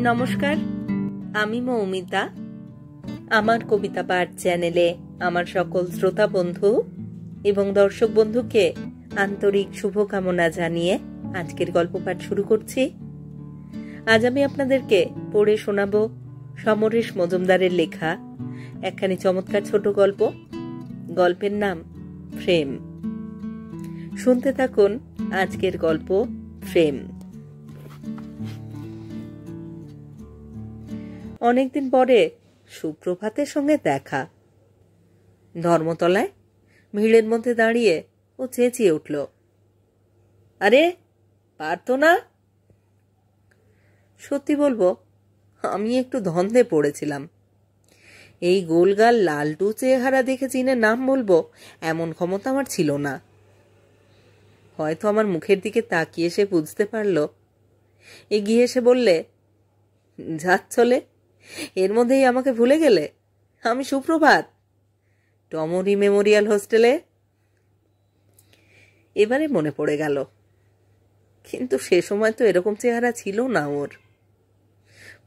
নমস্কার, আমি মৌমিতা। আমার কবিতা পাঠ চ্যানেলে আমার সকল শ্রোতা বন্ধু এবং দর্শক বন্ধুকে আন্তরিক শুভকামনা জানিয়ে আজকের গল্প পাঠ শুরু করছি। আজ আমি আপনাদেরকে পড়ে শোনাব সমরেশ মজুমদারের লেখা একখানি চমৎকার ছোট গল্প। গল্পের নাম ফ্রেম। শুনতে থাকুন আজকের গল্প ফ্রেম। অনেকদিন পরে সুপ্রভাতের সঙ্গে দেখা। ধর্মতলায় ভিড়ের মধ্যে দাঁড়িয়ে ও চেঁচিয়ে উঠল, আরে পারতো না? সত্যি বলবো, আমি একটু ধন্দে পড়েছিলাম। এই গোলগাল লালটু চেহারা দেখে চিনে নাম বলবো এমন ক্ষমতা আমার ছিল না। হয়তো আমার মুখের দিকে তাকিয়ে সে বুঝতে পারল। এগিয়ে এসে বললে, যাচ্ছলে, এর মধ্যেই আমাকে ভুলে গেলে? আমি সুপ্রভাত, টমরি মেমোরিয়াল হোস্টেলে। এবারে মনে পড়ে গেল, কিন্তু সে সময় তো এরকম চেহারা ছিল না ওর।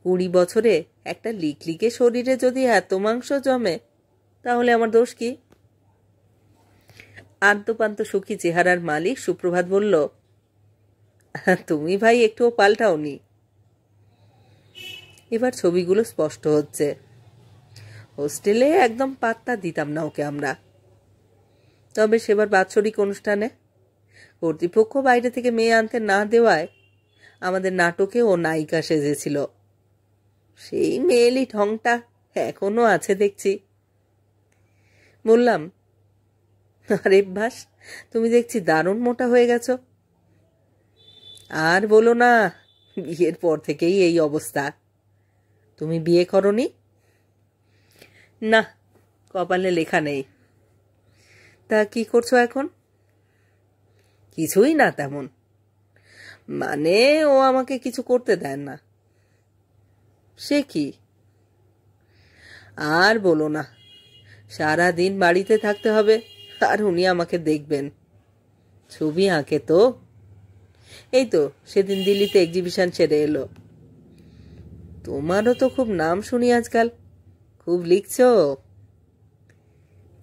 20 বছরে একটা লিকলিকে শরীরে যদি এত মাংস জমে, তাহলে আমার দোষ কি? আদ্যপান্ত সুখী চেহারার মালিক সুপ্রভাত বলল, তুমি ভাই একটুও পাল্টাওনি। এবার ছবিগুলো স্পষ্ট হচ্ছে। হোস্টেলে একদম পাত্তা দিতাম না ওকে আমরা। তবে সেবার বাৎসরিক অনুষ্ঠানে কর্তৃপক্ষ বাইরে থেকে মেয়ে আনতে না দেওয়ায় আমাদের নাটকে ও নায়িকা সেজেছিল। সেই মেয়েলি ঢংটা এখনো আছে দেখছি। বললাম, আরে ভাস, তুমি দেখছি দারুণ মোটা হয়ে গেছো। আর বলো না, বিয়ের পর থেকেই এই অবস্থা। তুমি বিয়ে করনি? না, কপালে লেখা নেই। তা কি করছো এখন? কিছুই না তেমন। মানে ও আমাকে কিছু করতে দেয় না। সে কি? আর বলো না, সারা দিন বাড়িতে থাকতে হবে আর উনি আমাকে দেখবেন। ছবি আঁকে তো। এই তো সেদিন দিল্লিতে এক্সিবিশন সেরে এলো। তোমারও তো খুব নাম শুনি আজকাল, খুব লিখছো।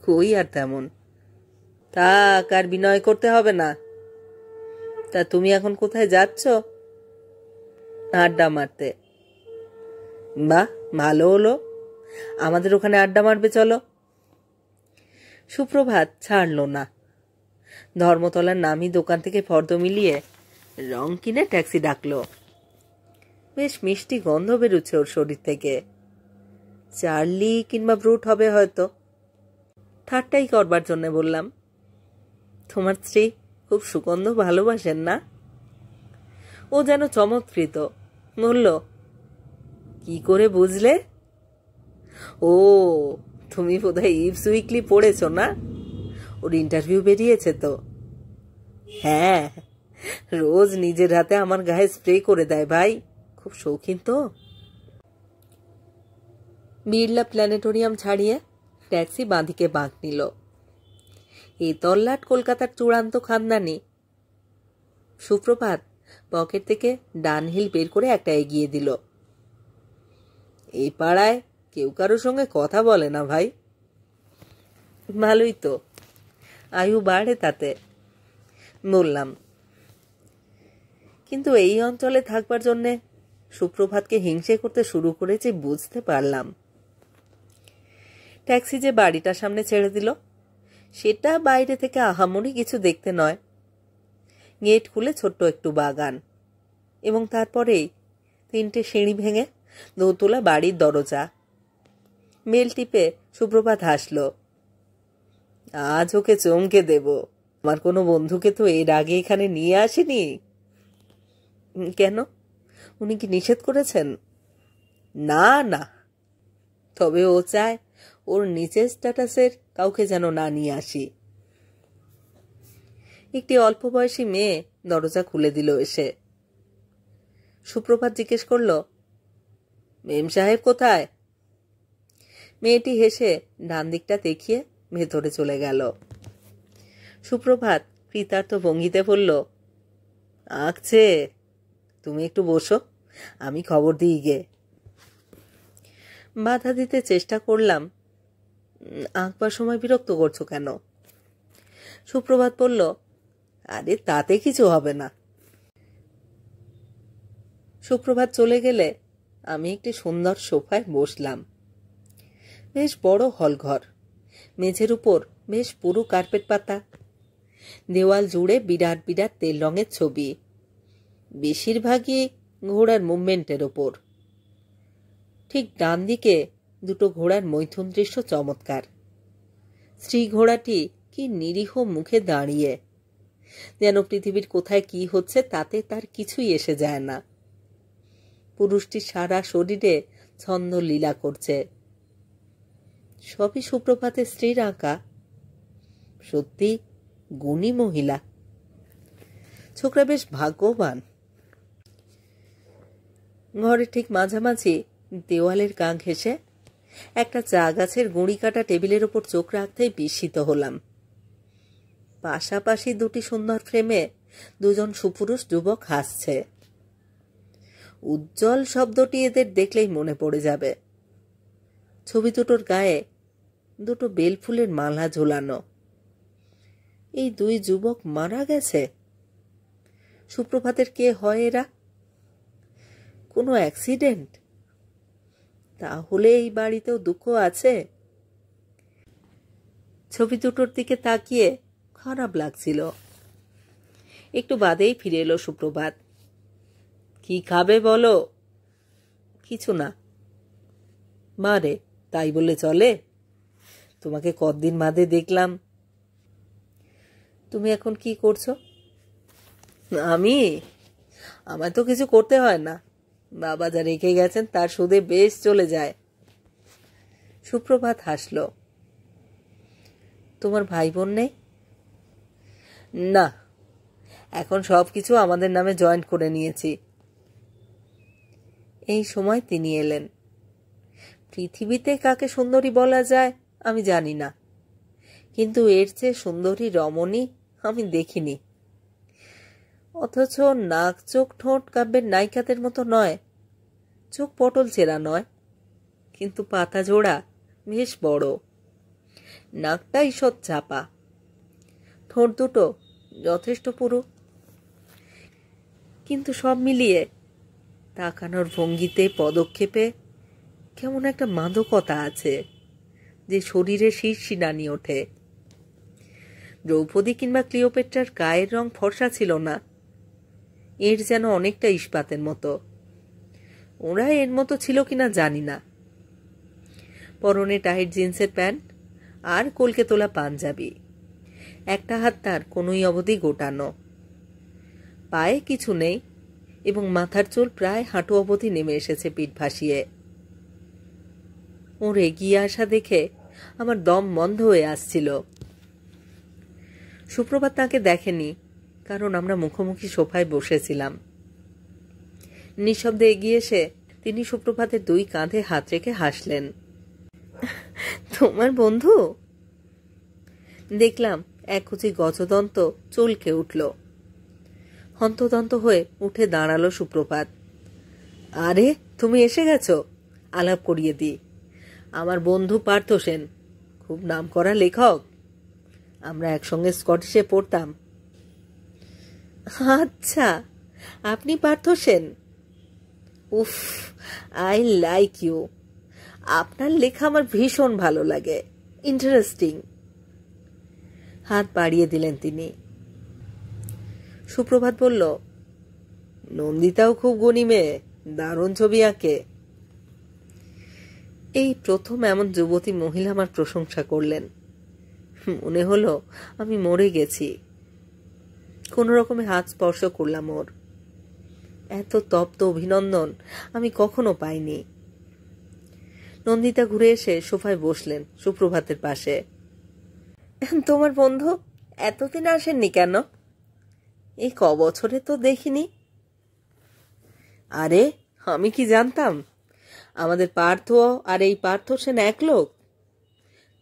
কই আর তেমন। থাক, আর বিনয় করতে হবে না। তা তুমি এখন কোথায় যাচ্ছ? আড্ডা মারতে। বাহ, ভালো হলো, আমাদের ওখানে আড্ডা মারবে চলো। সুপ্রভাত ছাড়ল না। ধর্মতলার নামি দোকান থেকে ফর্দ মিলিয়ে রং কিনে ট্যাক্সি ডাকলো। বেশ মিষ্টি গন্ধ বেরুচ্ছে ওর শরীর থেকে। চার্লি কিংবা ব্রুট হবে হয়তো। ঠাট্টাই করবার জন্য বললাম, তোমার স্ত্রী খুব সুগন্ধ ভালোবাসেন না? ও যেন চমৎকৃত। বলল, কি করে বুঝলে? ও, তুমি বোধহয় ইভস উইকলি পড়েছ না? ওর ইন্টারভিউ বেরিয়েছে তো। হ্যাঁ, রোজ নিজের হাতে আমার গায়ে স্প্রে করে দেয় ভাই, খুব শৌখিন তো। বিড়লা প্ল্যানেটোরিয়াম ছাড়িয়ে ট্যাক্সি বাঁদিকে বাঁক নিল। এই তল্লাট কলকাতার চূড়ান্ত খানদানি। সুপ্রভাত পকেট থেকে ডানহিল বের করে একটা এগিয়ে দিল। এই পাড়ায় কেউ কারোর সঙ্গে কথা বলে না ভাই। ভালোই তো, আয়ু বাড়ে তাতে, বললাম। কিন্তু এই অঞ্চলে থাকবার জন্যে সুপ্রভাতকে হিংসে করতে শুরু করেছে বুঝতে পারলাম। ট্যাক্সি যে বাড়িটার সামনে ছেড়ে দিল, সেটা বাইরে থেকে আহামরি কিছু দেখতে নয়। গেট খুলে ছোট্ট একটু বাগান, এবং তারপরেই 3টে সিঁড়ি ভেঙে দোতলা বাড়ির দরজা। বেল টিপে সুপ্রভাত হাসল। আজ ওকে চমকে দেব। আমার কোনো বন্ধুকে তো এর আগে এখানে নিয়ে আসেনি। কেন, উনি কি নিষেধ করেছেন? না না, তবে ও চায় ওর নিচের স্ট্যাটাসের কাউকে যেন না নিয়ে আসি। একটি অল্প বয়সী মেয়ে দরজা খুলে দিল এসে। সুপ্রভাত জিজ্ঞেস করল, মেম সাহেব কোথায়? মেয়েটি হেসে ডান দিকটা দেখিয়ে ভেতরে চলে গেল। সুপ্রভাত কৃতার্থ ভঙ্গিতে বলল, আঁকছে, তুমি একটু বসো, আমি খবর দিই গে। বাধা দিতে চেষ্টা করলাম, আঁকবার সময় বিরক্ত করছো কেন? সুপ্রভাত বলল, আরে তাতে কিছু হবে না। সুপ্রভাত চলে গেলে আমি একটি সুন্দর সোফায় বসলাম। বেশ বড় হল ঘর, মেঝের উপর বেশ পুরু কার্পেট পাতা, দেওয়াল জুড়ে বিরাট বিরাট তেল রঙের ছবি, বেশিরভাগই ঘোড়ার মুভমেন্টের ওপর। ঠিক ডান দিকে দুটো ঘোড়ার মৈথুন দৃশ্য চমৎকার। স্ত্রী ঘোড়াটি কি নিরীহ মুখে দাঁড়িয়ে, যেন পৃথিবীর কোথায় কি হচ্ছে তাতে তার কিছুই এসে যায় না। পুরুষটি সারা শরীরে ছন্দ লীলা করছে। সবই সুপ্রভাতের স্ত্রীর আঁকা। সত্যি গুণী মহিলা। ছোকরা বেশ ভাগ্যবান। ঘরে ঠিক মাঝামাঝি দেওয়ালের গা ঘেঁষে একটা চা গাছের গুঁড়ি কাটা টেবিলের ওপর চোখ রাখতেই বিস্মিত হলাম। পাশাপাশি দুটি সুন্দর ফ্রেমে দুজন সুপুরুষ যুবক হাসছে। উজ্জ্বল শব্দটি এদের দেখলেই মনে পড়ে যাবে। ছবি দুটোর গায়ে দুটো বেলফুলের মালা ঝোলানো। এই দুই যুবক মারা গেছে। সুপ্রভাতের কে হয় এরা? কোনো অ্যাক্সিডেন্ট? তাহলে এই বাড়িতেও দুঃখ আছে। ছবি দুটোর দিকে তাকিয়ে খারাপ লাগছিল। একটু বাদেই ফিরে এলো সুপ্রভাত। কি খাবে বলো? কিছু না। মারে, তাই বলে চলে? তোমাকে কতদিন বাদে দেখলাম। তুমি এখন কি করছো? আমার তো কিছু করতে হয় না। বাবা যা রেখে গেছেন তার সুদে বেশ চলে যায়। সুপ্রভাত হাসল। তোমার ভাই বোন নেই? না, এখন সবকিছু আমাদের নামে জয়েন্ট করে নিয়েছি। এই সময় তিনি এলেন। পৃথিবীতে কাকে সুন্দরী বলা যায় আমি জানি না, কিন্তু এর চেয়ে সুন্দরী রমণী আমি দেখিনি। অথচ নাক চোখ ঠোঁট কাব্যের নায়িকাদের মতো নয়, চোখ পটল চেরা নয়, কিন্তু পাতা জোড়া বেশ বড়। নাকটা ঈষৎ চাপা, ঠোঁট দুটো যথেষ্ট পুরু। কিন্তু সব মিলিয়ে তাকানোর ভঙ্গিতে, পদক্ষেপে কেমন একটা মাদকতা আছে যে শরীরে শিরশিরানি ওঠে। দ্রৌপদী কিংবা ক্লিওপেট্রার গায়ের রং ফর্সা ছিল না, এর যেন অনেকটা ইস্পাতের মতো। ওরা এর মতো ছিল কিনা জানি না। পরনে টাইট জিন্সের প্যান্ট আর কলকে তোলা পাঞ্জাবি। একটা হাত তার কোনোই অবধি গোটানো। পায়ে কিছু নেই এবং মাথার চুল প্রায় হাঁটু অবধি নেমে এসেছে পিঠ ভাসিয়ে। ওর এগিয়ে আসা দেখে আমার দম বন্ধ হয়ে আসছিল। সুপ্রভাত তাকে দেখেনি, কারণ আমরা মুখোমুখি সোফায় বসেছিলাম। নিঃশব্দে এগিয়ে এসে তিনি সুপ্রভাতের দুই কাঁধে হাত রেখে হাসলেন। তোমার বন্ধু? দেখলাম এককুচি গজদন্ত চলকে উঠল। হন্তদন্ত হয়ে উঠে দাঁড়ালো সুপ্রভাত। আরে, তুমি এসে গেছো? আলাপ করিয়ে দিই। আমার বন্ধু পার্থ সেন, খুব নামকরা লেখক। আমরা একসঙ্গে স্কটিশে পড়তাম। আচ্ছা, আপনি পার্থ সেন? উফ, আই লাইক ইউ। আপনার লেখা আমার ভীষণ ভালো লাগে, ইন্টারেস্টিং। হাত বাড়িয়ে দিলেন তিনি। সুপ্রভাত বলল, নন্দিতাও খুব গুণী মেয়ে, দারুণ ছবি আঁকে। এই প্রথম এমন যুবতী মহিলা আমার প্রশংসা করলেন। মনে হলো আমি মরে গেছি। কোনো রকমে হাত স্পর্শ করলাম ওর। এত তপ্ত অভিনন্দন আমি কখনো পাইনি। নন্দিতা ঘুরে এসে সোফায় বসলেন সুপ্রভাতের পাশে। তোমার বন্ধু এতদিন আসেননি কেন? এই বছরে তো দেখিনি। আরে, আমি কি জানতাম আমাদের পার্থ আর এই পার্থ সেন এক লোক?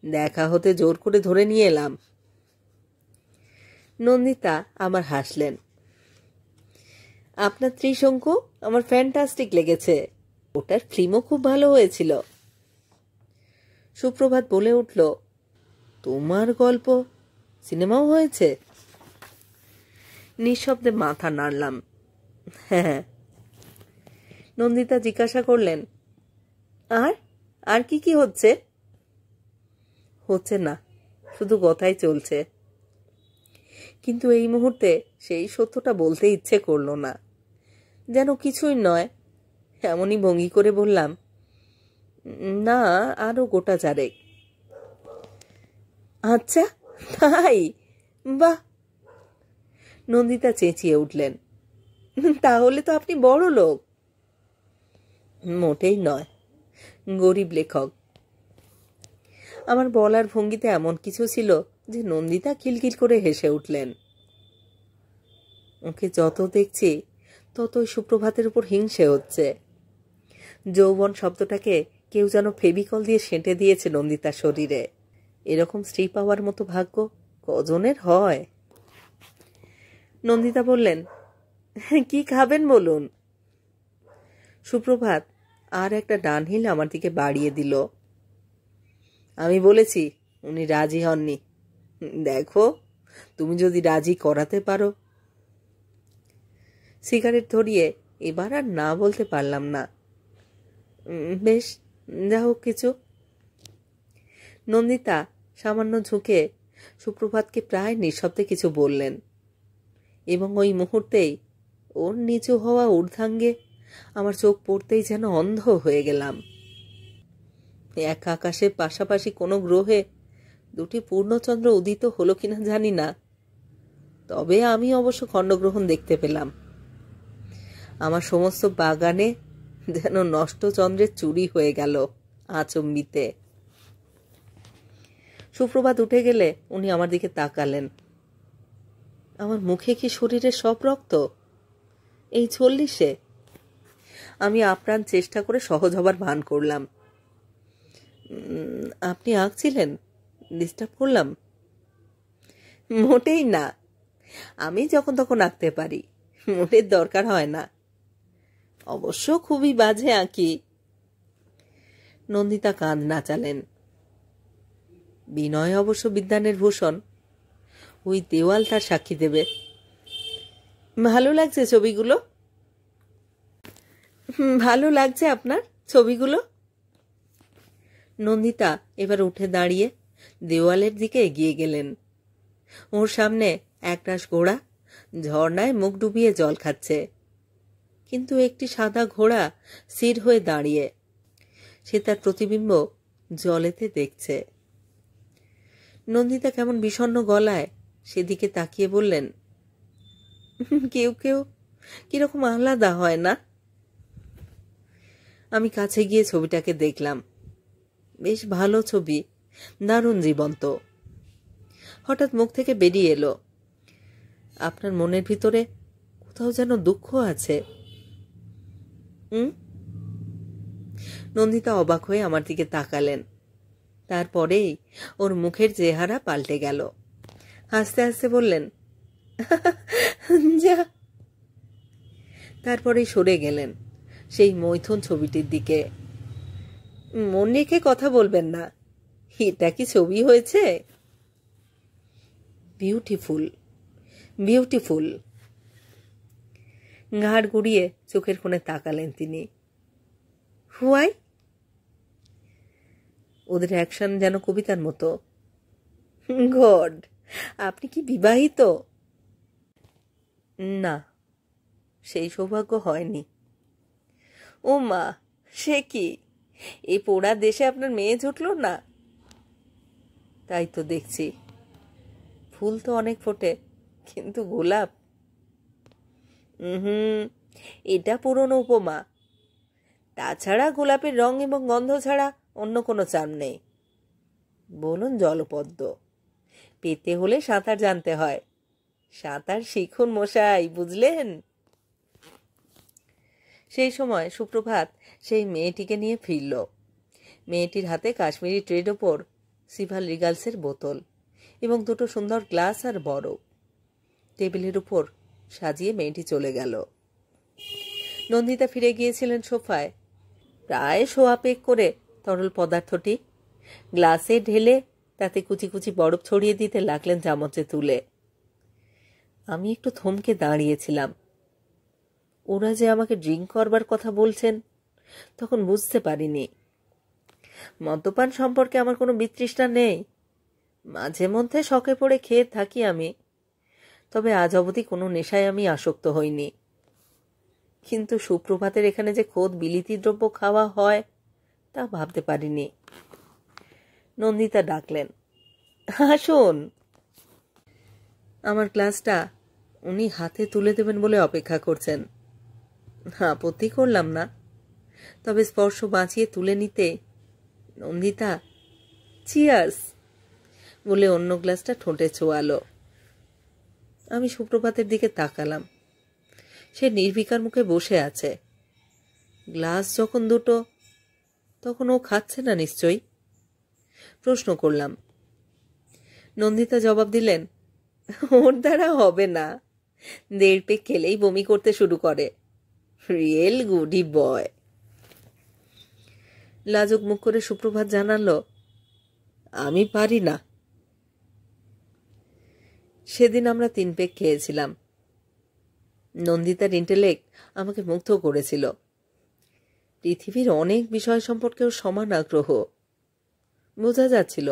দেখা হতে জোর করে ধরে নিয়ে এলাম। নন্দিতা আমার হাসলেন। আপনার ত্রিশঙ্কু আমার ফ্যান্টাস্টিক লেগেছে, ওটার ফিল্মও খুব ভালো হয়েছিল। সুপ্রভাত বলে উঠল, তোমার গল্প সিনেমাও হয়েছে? নিঃশব্দে মাথা নাড়লাম, হ্যাঁ। নন্দিতা জিজ্ঞাসা করলেন, আর আর কি কি হচ্ছে? হচ্ছে না, শুধু কথাই চলছে। কিন্তু এই মুহূর্তে সেই সত্যটা বলতে ইচ্ছে করল না, যেন কিছুই নয়। এমনই ভঙ্গি করে বললাম, না, আরো গোটা চারেক। আচ্ছা, তাই? বাহ! নন্দিতা চেঁচিয়ে উঠলেন, তাহলে তো আপনি বড় লোক। মোটেই নয়, গরিব লেখক। আমার বলার ভঙ্গিতে এমন কিছু ছিল যে নন্দিতা খিলখিল করে হেসে উঠলেন। ওকে যত দেখছি ততই সুপ্রভাতের উপর হিংসে হচ্ছে। যৌবন শব্দটাকে কেউ যেন ফেভিকল দিয়ে সেঁটে দিয়েছে নন্দিতার শরীরে। এরকম স্ত্রী পাওয়ার মতো ভাগ্য কজনের হয়? নন্দিতা বললেন, কি খাবেন বলুন। সুপ্রভাত আর একটা ডানহিল আমার দিকে বাড়িয়ে দিল। আমি বলেছি উনি রাজি হননি। দেখো, তুমি যদি রাজি করাতে পারো। সিগারেট ধরিয়ে এবার আর না বলতে পারলাম না। বেশ, যা হোক কিছু। নন্দিতা সামান্য ঝুঁকে সুপ্রভাতকে প্রায় নিঃশব্দে কিছু বললেন, এবং ওই মুহূর্তেই ওর নিচু হওয়া ঊর্ধ্বাঙ্গে আমার চোখ পড়তেই যেন অন্ধ হয়ে গেলাম। এক আকাশের পাশাপাশি কোনো গ্রহে দুটি পূর্ণচন্দ্র উদিত হলো কিনা জানি না, তবে আমি অবশ্য খণ্ডগ্রহণ দেখতে পেলাম। আমার সমস্ত বাগানে যেন নষ্ট চন্দ্রের চুরি হয়ে গেল আচম্বিতে। সুপ্রভাত উঠে গেলে উনি আমার দিকে তাকালেন। আমার মুখে কি শরীরের সব রক্ত? এই 40-এ? আমি আপ্রাণ চেষ্টা করে সহজ হবার ভান করলাম। আপনি আঁকছিলেন? ডিস্টার্ব করলাম? মোটেই না, আমি যখন তখন আঁকতে পারি, মোটের দরকার হয় না। অবশ্য খুবই বাজে আঁকি। নন্দিতা কাঁধ নাচালেন। বিনয় অবশ্য বিদ্বানের ভূষণ, ওই দেওয়াল তার সাক্ষী দেবে। ভালো লাগছে ছবিগুলো? ভালো লাগছে আপনার ছবিগুলো? নন্দিতা এবার উঠে দাঁড়িয়ে দেওয়ালের দিকে এগিয়ে গেলেন। ওর সামনে একরাশ ঘোড়া ঝর্ণায় মুখ ডুবিয়ে জল খাচ্ছে, কিন্তু একটি সাদা ঘোড়া স্থির হয়ে দাঁড়িয়ে, সে তার প্রতিবিম্ব জলেতে দেখছে। নন্দিতা কেমন বিষণ্ণ গলায় সেদিকে তাকিয়ে বললেন, কেউ কেউ কিরকম আলাদা হয় না? আমি কাছে গিয়ে ছবিটাকে দেখলাম। বেশ ভালো ছবি, দারুণ জীবন্ত। হঠাৎ মুখ থেকে বেরিয়ে এলো, আপনার মনের ভিতরে কোথাও যেন দুঃখ আছে। নন্দিতা অবাক হয়ে আমার দিকে তাকালেন। তারপরেই ওর মুখের চেহারা পাল্টে গেল। হাসতে হাসতে বললেন, যা। তারপরেই সরে গেলেন সেই মৈথুন ছবিটির দিকে। মন রেখে কথা বলবেন না, এটা কি ছবি হয়েছে? Beautiful, beautiful. ঘাড় গুড়িয়ে চোখের কোণে তাকালেন তিনি। হুয়াই? ওদের অ্যাকশন যেন কবিতার মতো। গড, আপনি কি বিবাহিত? না, সেই সৌভাগ্য হয়নি। ও মা, সে কি, এই পোড়া দেশে আপনার মেয়ে জুটল না? তাই তো দেখছি, ফুল তো অনেক ফোটে, কিন্তু গোলাপ? এটা পুরনো উপমা। তাছাড়া গোলাপের রং এবং গন্ধ ছাড়া অন্য কোনো চাম নেই। বলুন জলপদ্ম, পেতে হলে সাঁতার জানতে হয়। সাঁতার শিখুন মশাই, বুঝলেন? সেই সময় সুপ্রভাত সেই মেয়েটিকে নিয়ে ফিরল। মেয়েটির হাতে কাশ্মীরি ট্রের ওপর সিভাল রিগালসের বোতল এবং দুটো সুন্দর গ্লাস আর বরফ। টেবিলের উপর সাজিয়ে মেয়েটি চলে গেল। নন্দিতা ফিরে গিয়েছিলেন সোফায়, প্রায় শোয়া পেক করে তরল পদার্থটি গ্লাসে ঢেলে তাতে কুচি কুচি বরফ ছড়িয়ে দিতে লাগলেন চামচে তুলে। আমি একটু থমকে দাঁড়িয়েছিলাম। ওরা যে আমাকে ড্রিঙ্ক করবার কথা বলছেন তখন বুঝতে পারিনি। মদ্যপান সম্পর্কে আমার কোনো বিতৃষ্ণা নেই, মাঝে মধ্যে শখে পড়ে খেয়ে থাকি আমি, তবে আজ অবধি কোনো নেশায় আমি আসক্ত হইনি। কিন্তু সুপ্রভাতের এখানে যে খোদ বিলিতি দ্রব্য খাওয়া হয় তা ভাবতে পারিনি। নন্দিতা ডাকলেন, আসুন। আমার গ্লাসটা উনি হাতে তুলে দেবেন বলে অপেক্ষা করছেন। আপত্তি করলাম না, তবে স্পর্শ বাঁচিয়ে তুলে নিতে নন্দিতা চিয়ার্স বলে অন্য গ্লাসটা ঠোঁটে ছোঁয়ালো। আমি সুপ্রভাতের দিকে তাকালাম। সে নির্বিকার মুখে বসে আছে। গ্লাস যখন দুটো, তখন ও খাচ্ছে না নিশ্চয়ই? প্রশ্ন করলাম। নন্দিতা জবাব দিলেন, ওর দ্বারা হবে না, 1.5 পেক খেলেই বমি করতে শুরু করে। রিয়েল গুডি বয়। লাজুক মুখ করে সুপ্রভাত জানালো, আমি পারি না। সেদিন আমরা 3 পেক খেয়েছিলাম। নন্দিতার ইন্টেলেক্ট আমাকে মুগ্ধ করেছিল। পৃথিবীর অনেক বিষয় সম্পর্কেও সমান আগ্রহ। বোঝা যাচ্ছিল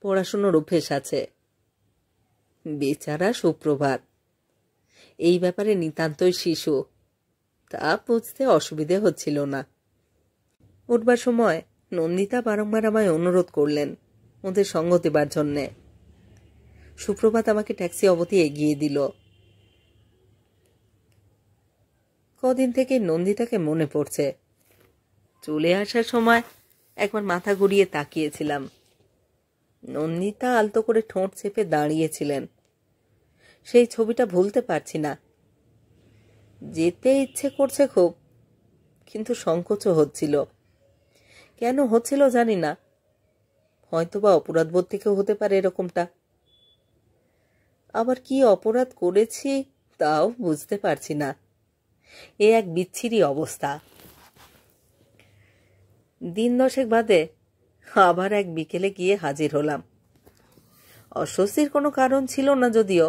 পড়াশুনোর অভ্যেস আছে। বেচারা সুপ্রভাত এই ব্যাপারে নিতান্তই শিশু, তা বুঝতে অসুবিধে হচ্ছিল না। উঠবার সময় নন্দিতা বারংবার আমায় অনুরোধ করলেন ওদের সঙ্গ দেবার জন্যে। সুপ্রভাত আমাকে ট্যাক্সি অবধি এগিয়ে দিল। কদিন থেকে নন্দিতাকে মনে পড়ছে। চলে আসার সময় একবার মাথা ঘুরিয়ে তাকিয়েছিলাম। নন্দিতা আলতো করে ঠোঁট চেপে দাঁড়িয়েছিলেন। সেই ছবিটা ভুলতে পারছি না। যেতে ইচ্ছে করছে খুব, কিন্তু সংকোচও হচ্ছিল। কেন হচ্ছিল জানি না, হয়তোবা অপরাধবোধ থেকেও হতে পারে এরকমটা। আবার কি অপরাধ করেছি তাও বুঝতে পারছি না। এ এক বিচ্ছিরি অবস্থা। দিন 10 বাদে আবার এক বিকেলে গিয়ে হাজির হলাম। অস্বস্তির কোনো কারণ ছিল না যদিও,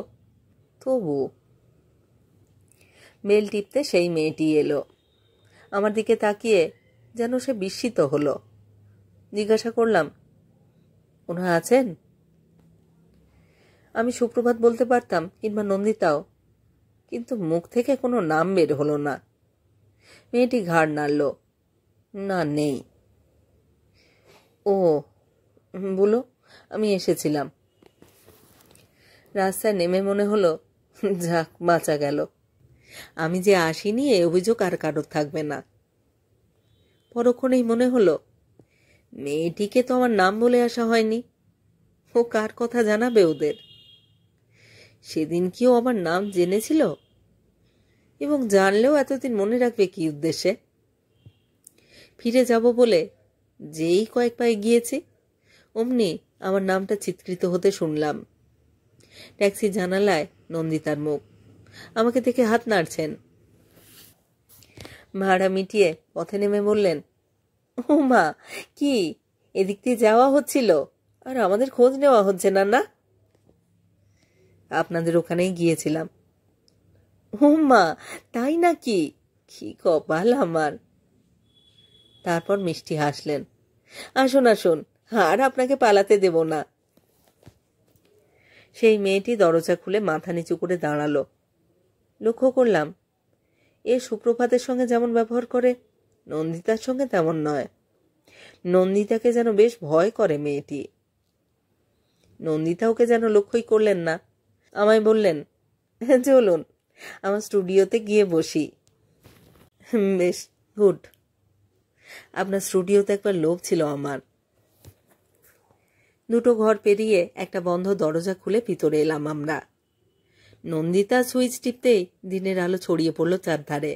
তবু। মেল টিপতে সেই মেয়েটি এলো। আমার দিকে তাকিয়ে যেন সে বিস্মিত হলো। জিজ্ঞাসা করলাম, ওনারা আছেন? আমি সুপ্রভাত বলতে পারতাম, কিংবা নন্দিতাও, কিন্তু মুখ থেকে কোনো নাম বের হলো না। মেয়েটি ঘাড় নাড়ল, না নেই। ও বলো, আমি এসেছিলাম। রাস্তায় নেমে মনে হলো, যাক বাঁচা গেল। আমি যে আসিনি এ অভিযোগ আর কারোর থাকবে না। পরক্ষণেই মনে হলো, মেয়েটিকে তো আমার নাম বলে আসা হয়নি। ও কার কথা জানাবে ওদের? সেদিন কি ও আমার নাম জেনেছিল? এবং জানলেও এতদিন মনে রাখবে কি উদ্দেশ্যে? ফিরে যাব বলে যেই কয়েক পায়ে গিয়েছি, অমনি আমার নামটা চিৎকৃত হতে শুনলাম। ট্যাক্সি জানালায় নন্দিতার মুখ। আমাকে দেখে হাত নাড়ছেন। ভাড়া মিটিয়ে পথে নেমে বললেন, ও মা, কি এদিক দিয়ে যাওয়া হচ্ছিল আর আমাদের খোঁজ নেওয়া হচ্ছে না? না, আপনাদের ওখানেই গিয়েছিলাম। ও মা, তাই নাকি? কি কপাল আমার। তারপর মিষ্টি হাসলেন। আসুন আসুন, আর আপনাকে পালাতে দেব না। সেই মেয়েটি দরজা খুলে মাথা নিচু করে দাঁড়ালো। লক্ষ্য করলাম, এ সুপ্রভাতের সঙ্গে যেমন ব্যবহার করে নন্দিতার সঙ্গে তেমন নয়। নন্দিতাকে যেন বেশ ভয় করে মেয়েটি। নন্দিতা ওকে যেন লক্ষ্যই করলেন না। আমায় বললেন, চলুন আমার স্টুডিওতে গিয়ে বসি। বেশ গুড। আপনার স্টুডিওতে একবার লোভ ছিল আমার। 2 ঘর পেরিয়ে একটা বন্ধ দরজা খুলে ভিতরে এলাম আমরা। নন্দিতা সুইচ টিপতেই দিনের আলো ছড়িয়ে পড়ল চারধারে।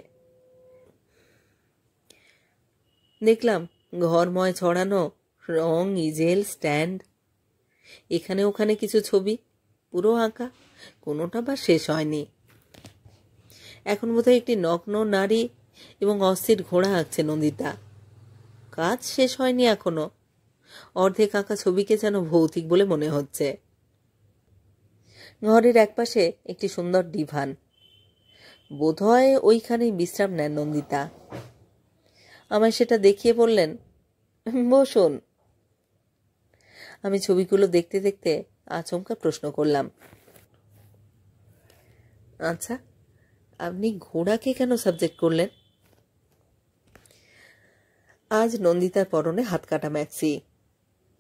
দেখলাম ঘরময় ছড়ানো রং, ইজেল, স্ট্যান্ড। এখানে ওখানে কিছু ছবি, পুরো আঁকা, কোনোটা বা শেষ হয়নি। এখন বোধহয় একটি নগ্ন নারী এবং অস্থির ঘোড়া আঁকছে নন্দিতা। কাজ শেষ হয়নি এখনো। অর্ধেক আঁকা ছবিকে যেন ভৌতিক বলে মনে হচ্ছে। ঘরের একপাশে একটি সুন্দর ডিভান, বোধহয় ওইখানেই বিশ্রাম নেন নন্দিতা। আমায় সেটা দেখিয়ে বললেন, বসুন। আমি ছবিগুলো দেখতে দেখতে আচমকা প্রশ্ন করলাম, আচ্ছা, আপনি ঘোড়াকে কেন সাবজেক্ট করলেন? আজ নন্দিতার পরনে হাত কাটা ম্যাক্সি।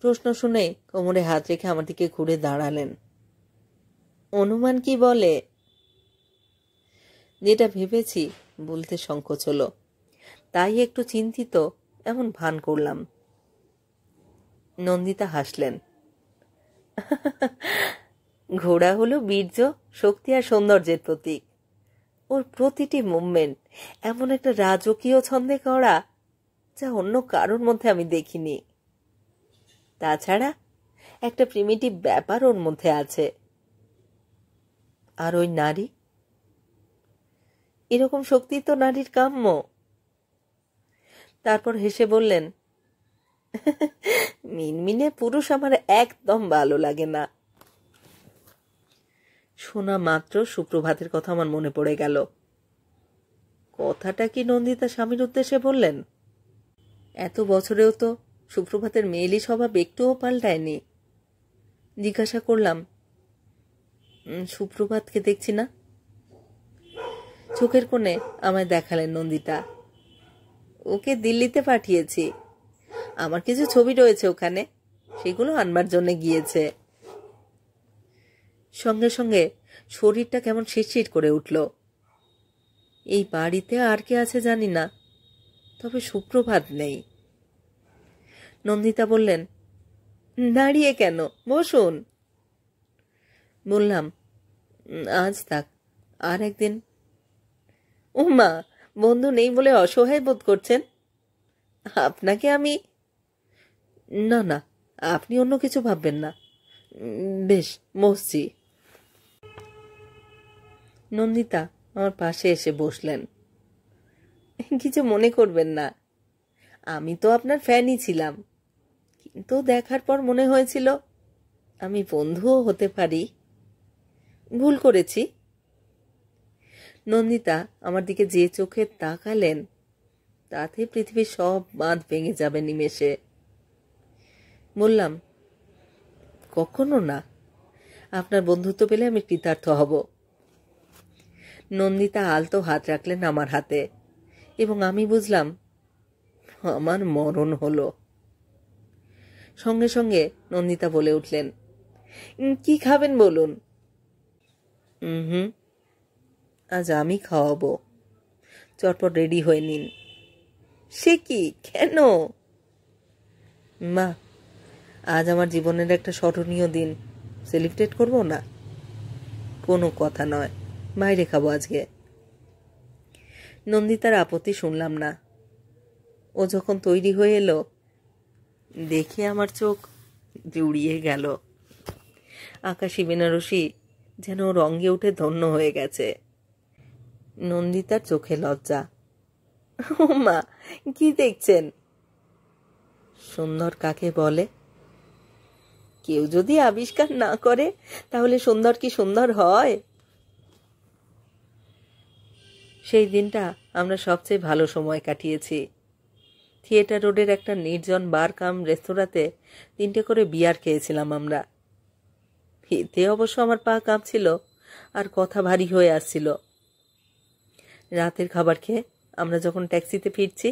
প্রশ্ন শুনে কোমরে হাত রেখে আমার দিকে ঘুরে দাঁড়ালেন। অনুমান কি বলে? যেটা ভেবেছি বলতে সংকোচ হলো, তাই একটু চিন্তিত এমন ভান করলাম। নন্দিতা হাসলেন। ঘোড়া হলো বীর্য, শক্তি আর সৌন্দর্যের প্রতীক। ওর প্রতিটি মুভমেন্ট এমন একটা রাজকীয় ছন্দে করা, যা অন্য কারোর মধ্যে আমি দেখিনি। তাছাড়া একটা প্রিমিটিভ ব্যাপার ওর মধ্যে আছে। আর ওই নারী, এরকম শক্তি তো নারীর কাম্য। তারপর হেসে বললেন, মিনমিনে পুরুষ আমার একদম ভালো লাগে না। শোনা মাত্র সুপ্রভাতের কথা আমার মনে পড়ে গেল। কথাটা কি নন্দিতা স্বামীর উদ্দেশ্যে বললেন? এত বছরেও তো সুপ্রভাতের মেয়েলি স্বভাব একটুও পাল্টায়নি। জিজ্ঞাসা করলাম, সুপ্রভাতকে দেখছি না? চোখের কোণে আমায় দেখালেন নন্দিতা। ওকে দিল্লিতে পাঠিয়েছি। আমার কিছু ছবি রয়েছে ওখানে, সেগুলো আনবার জন্য গিয়েছে। সঙ্গে সঙ্গে শরীরটা কেমন শিরশির করে উঠল। এই বাড়িতে আর কে আছে জানি না, তবে সুপ্রভাত নেই। নন্দিতা বললেন, দাঁড়িয়ে কেন, বসুন। বললাম, আজ থাক, আর একদিন। মা, বন্ধু নেই বলে অসহায় বোধ করছেন? আপনাকে আমি... না না, আপনি অন্য কিছু ভাববেন না। বেশ, বসছি। নন্দিতা আমার পাশে এসে বসলেন। কিছু মনে করবেন না, আমি তো আপনার ফ্যানই ছিলাম, কিন্তু দেখার পর মনে হয়েছিল আমি বন্ধুও হতে পারি। ভুল করেছি। নন্দিতা আমার দিকে যে চোখে তাকালেন, তাতে পৃথিবীর সব বাঁধ ভেঙে যাবে নিমেষে। বললাম, কখনো না। আপনার বন্ধুত্ব পেলে আমি কৃতার্থ হব। নন্দিতা আলতো হাত রাখলেন আমার হাতে, এবং আমি বুঝলাম আমার মরণ হলো। সঙ্গে সঙ্গে নন্দিতা বলে উঠলেন, কি খাবেন বলুন? আজ আমি খাওয়াবো। চটপট রেডি হয়ে নিন। সে কি, কেন? মা, আজ আমার জীবনের একটা স্মরণীয় দিন, সেলিব্রেট করব না? কোনো কথা নয়, বাইরে খাবো আজকে। নন্দিতার আপত্তি শুনলাম না। ও যখন তৈরি হয়ে এলো, দেখে আমার চোখ জুড়িয়ে গেল। আকাশি বেনারসি যেন রঙে উঠে ধন্য হয়ে গেছে। নন্দিতার চোখে লজ্জা। ও মা, কি দেখছেন? সুন্দর কাকে বলে? কেউ যদি আবিষ্কার না করে, তাহলে সুন্দর কি সুন্দর হয়? সেই দিনটা আমরা সবচেয়ে ভালো সময় কাটিয়েছি। থিয়েটার রোডের একটা নির্জন বার কাম রেস্তোরাঁতে 3টে করে বিয়ার খেয়েছিলাম আমরা। এতে অবশ্য আমার পা কাঁপছিল আর কথা ভারী হয়ে আসছিল। রাতের খাবার খেয়ে আমরা যখন ট্যাক্সিতে ফিরছি,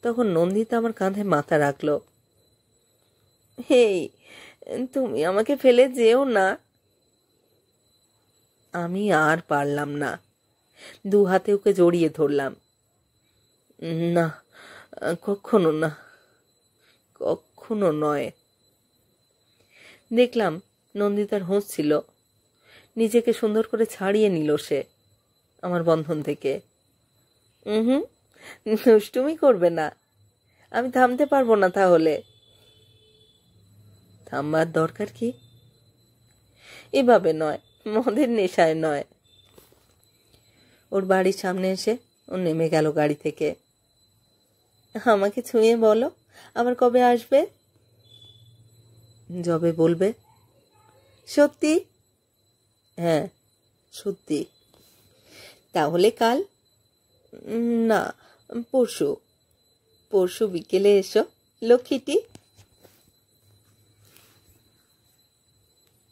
তখন নন্দিতা আমার কাঁধে মাথা রাখল। হেই, তুমি আমাকে ফেলে যেও না। আমি আর পারলাম না, 2 হাতে ওকে জড়িয়ে ধরলাম। না, কখনো না, কখনো নয়। দেখলাম নন্দিতার হোঁশ ছিল। নিজেকে সুন্দর করে ছাড়িয়ে নিল সে আমার বন্ধন থেকে। দুষ্টুমি করবে না, আমি থামতে পারবো না। তাহলে থামবার দরকার কি? এভাবে নয়, মদের নেশায় নয়। ওর বাড়ির সামনে এসে ও নেমে গেল গাড়ি থেকে। আমাকে ছুঁয়ে বলো আবার কবে আসবে? যবে বলবে। সত্যি? হ্যাঁ সত্যি। তাহলে কাল? না, পরশু। পরশু বিকেলে এসো লক্ষ্মীটি।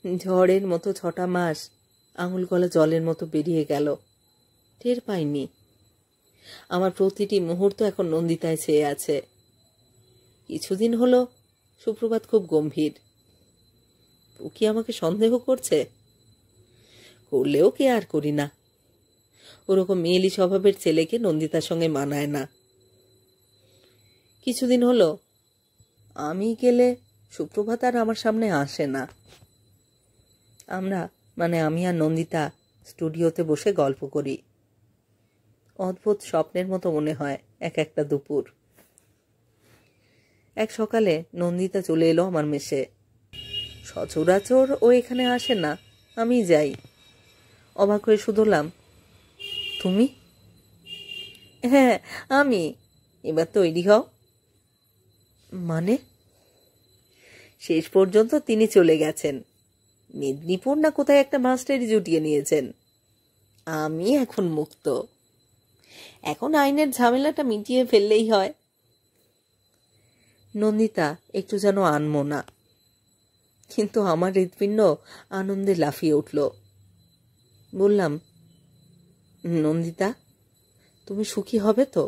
ঝড়ের মতো 6টা মাস আঙুল গলা জলের মতো বেরিয়ে গেল, টের পাইনি। আমার প্রতিটি মুহূর্ত এখন নন্দিতায় ছেয়ে আছে। কিছুদিন হলো সুপ্রভাত খুব গম্ভীর। ও কি আমাকে সন্দেহ করছে? করলেও কি আর করি না। ওরকম মেয়েলি স্বভাবের ছেলেকে নন্দিতার সঙ্গে মানায় না। কিছুদিন হলো আমি গেলে সুপ্রভাত আর আমার সামনে আসে না। আমরা আমি আর নন্দিতা স্টুডিওতে বসে গল্প করি। অদ্ভুত স্বপ্নের মতো মনে হয় এক একটা দুপুর। এক সকালে নন্দিতা চলে এলো আমার মেসে। সচরাচর ও এখানে আসে না, আমি যাই। অবাক হয়ে শুধলাম, তুমি? হ্যাঁ আমি। এবার তৈরি হও। মানে? শেষ পর্যন্ত তিনি চলে গেছেন। মেদিনীপুর না কোথায় একটা মাস্টারি জুটিয়ে নিয়েছেন। আমি এখন মুক্ত। এখন আইনের ঝামেলাটা মিটিয়ে ফেললেই হয়। নন্দিতা একটু যেন আনমনা, কিন্তু আমার হৃৎপিণ্ড আনন্দে লাফিয়ে উঠল। বললাম, নন্দিতা তুমি সুখী হবে তো?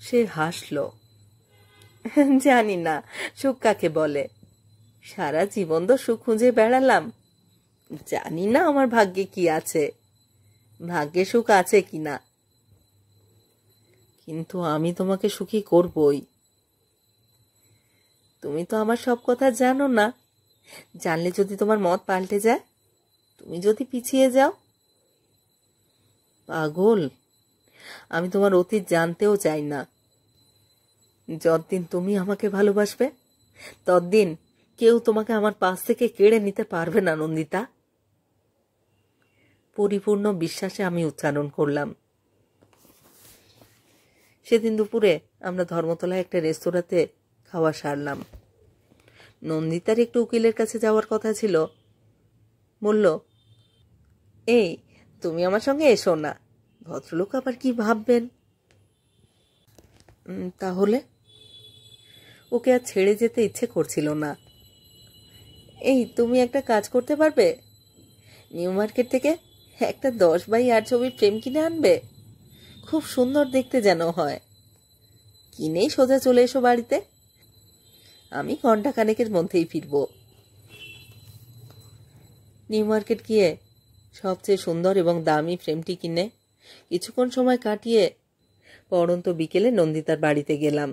সে হাসল। জানি না সুখ কাকে বলে। সারা জীবন তো সুখ খুঁজে বেড়ালাম। জানি না আমার ভাগ্যে কি আছে, ভাগ্যে সুখ আছে কিনা। কিন্তু আমি তোমাকে সুখী করবই। তুমি তো আমার সব কথা জানো না। জানলে যদি তোমার মত পাল্টে যায়, তুমি যদি পিছিয়ে যাও। পাগল, আমি তোমার অতীত জানতেও চাই না। যতদিন তুমি আমাকে ভালোবাসবে ততদিন কেউ তোমাকে আমার পাশ থেকে কেড়ে নিতে পারবে না নন্দিতা। পরিপূর্ণ বিশ্বাসে আমি উচ্চারণ করলাম। সেদিন দুপুরে আমরা ধর্মতলায় একটা রেস্তোরাঁতে খাওয়া সারলাম। নন্দিতার একটু উকিলের কাছে যাওয়ার কথা ছিল। বলল, এই তুমি আমার সঙ্গে এসো না, ভদ্রলোক আবার কি ভাববেন। তাহলে? ওকে আর ছেড়ে যেতে ইচ্ছে করছিল না। এই তুমি একটা কাজ করতে পারবে? নিউ মার্কেট থেকে একটা 10x8 ছবির ফ্রেম কিনে আনবে। খুব সুন্দর দেখতে যেন হয়। কিনেই সোজা চলে এসো বাড়িতে। আমি ঘন্টাখানেকের মধ্যেই ফিরব। নিউ মার্কেট গিয়ে সবচেয়ে সুন্দর এবং দামি ফ্রেমটি কিনে কিছুক্ষণ সময় কাটিয়ে পড়ন্ত বিকেলে নন্দিতার বাড়িতে গেলাম।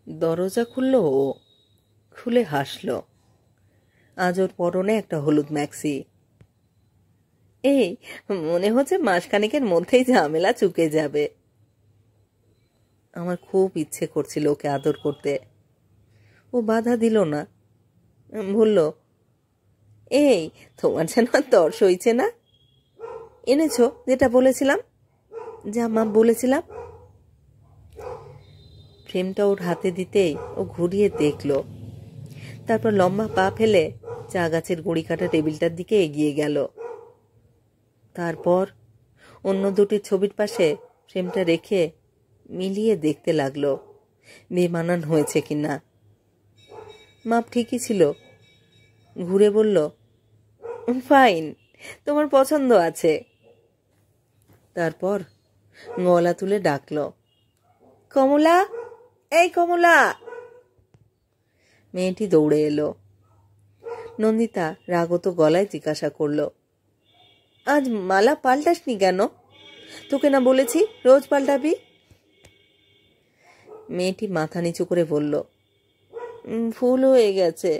দরজা খুলল ও, খুলে হাসল। আজ ওর পরনে একটা হলুদ ম্যাক্সি। এই মনে হচ্ছে মাসখানেকের মধ্যেই ঝামেলা চুকে যাবে। আমার খুব ইচ্ছে করছিল ওকে আদর করতে। ও বাধা দিল না। বলল, এই তোমার যেন আর তর সইছে না। এনেছো যেটা বলেছিলাম, যা মা বলেছিলাম। ফ্রেমটা ওর হাতে দিতেই ও ঘুরিয়ে দেখল। তারপর লম্বা পা ফেলে চা গাছের গুঁড়ি কাটা টেবিলটার দিকে এগিয়ে গেল। তারপর অন্য দুটি ছবির পাশে ফ্রেমটা রেখে মিলিয়ে দেখতে লাগলো বেমানান হয়েছে কিনা। মাপ ঠিকই ছিল। ঘুরে বলল, ফাইন, তোমার পছন্দ আছে। তারপর গলা তুলে ডাকল, কমলা, এই কমলা। মেয়েটি দৌড়ে এলো। নন্দিতা রাগত গলায় জিজ্ঞাসা করল, আজ মালা পাল্টাসনি কেন? তোকে না বলেছি রোজ পাল্টাবি? মেয়েটি মাথা নিচু করে বলল, ভুল হয়ে গেছে।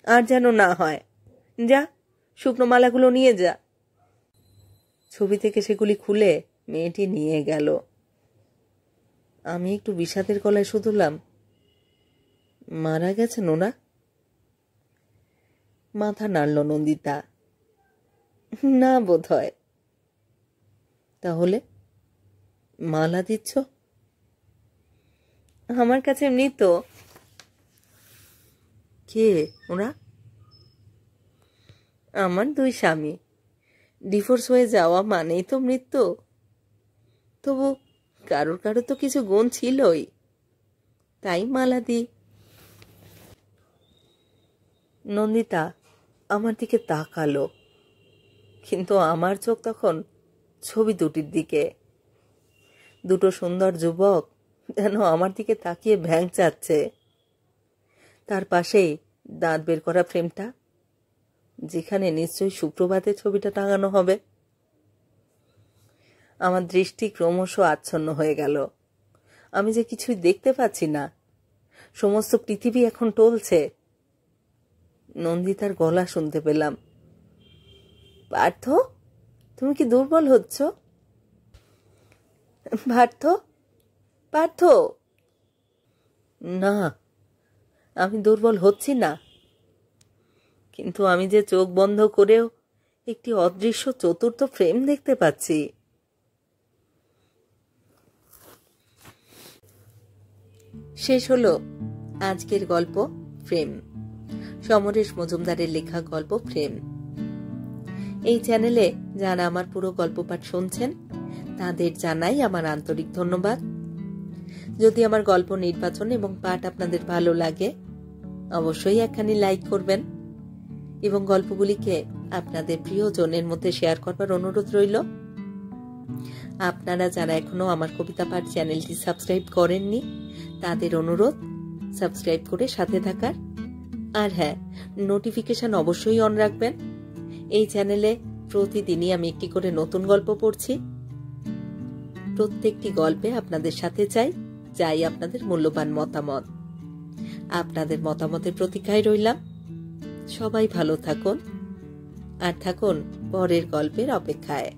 আর যেন না হয়। যা, শুকনো মালাগুলো নিয়ে যা। ছবি থেকে সেগুলি খুলে মেয়েটি নিয়ে গেল। আমি একটু বিষাদের গলায় শুধলাম, মারা গেছেন ওরা? মাথা নাড়ল নন্দিতা। না বোধ হয়। তাহলে মালা দিচ্ছ? আমার কাছে এমনি তো। কে ওরা? আমার 2 স্বামী। ডিভোর্স হয়ে যাওয়া মানেই তো মৃত্যু। তবু কারোর কারো তো কিছু গুণ ছিলই, তাই মালা দিই। নন্দিতা আমার দিকে তাকালো, কিন্তু আমার চোখ তখন ছবি দুটির দিকে। দুটো সুন্দর যুবক যেন আমার দিকে তাকিয়ে ভ্যাংচাচ্ছে। তার পাশেই দাঁত বের করা ফ্রেমটা, যেখানে নিশ্চয়ই সুপ্রভাতের ছবিটা টাঙানো হবে। আমার দৃষ্টি ক্রমশ আচ্ছন্ন হয়ে গেল। আমি যে কিছুই দেখতে পাচ্ছি না। সমস্ত পৃথিবী এখন টলছে। নন্দিতার গলা শুনতে পেলাম। পার্থ, তুমি কি দুর্বল হচ্ছ? পার্থ, পার্থ। না, আমি দুর্বল হচ্ছি না, কিন্তু আমি যে চোখ বন্ধ করেও একটি অদৃশ্য চতুর্থ ফ্রেম দেখতে পাচ্ছি। শেষ হলো আজকের গল্প ফ্রেম, সমরেশ মজুমদারের লেখা গল্প ফ্রেম। এই চ্যানেলে যারা আমার পুরো গল্প পাঠ শুনছেন তাদের জানাই আমার আন্তরিক ধন্যবাদ। যদি আমার গল্প নির্বাচন এবং পাঠ আপনাদের ভালো লাগে অবশ্যই একখানি লাইক করবেন এবং গল্পগুলিকে আপনাদের প্রিয়জনের মধ্যে শেয়ার করবার অনুরোধ রইল। আপনারা যারা এখনো আমার কবিতা পাঠ চ্যানেলটি সাবস্ক্রাইব করেননি তাদের অনুরোধ সাবস্ক্রাইব করে সাথে থাকার। আর হ্যাঁ, নোটিফিকেশন অবশ্যই অন রাখবেন। এই চ্যানেলে প্রতিদিনই আমি একটি করে নতুন গল্প পড়ছি। প্রত্যেকটি গল্পে আপনাদের সাথে চাই আপনাদের মূল্যবান মতামত। আপনাদের মতামতের প্রতীক্ষায় রইলাম। সবাই ভালো থাকুন আর থাকুন পরের গল্পের অপেক্ষায়।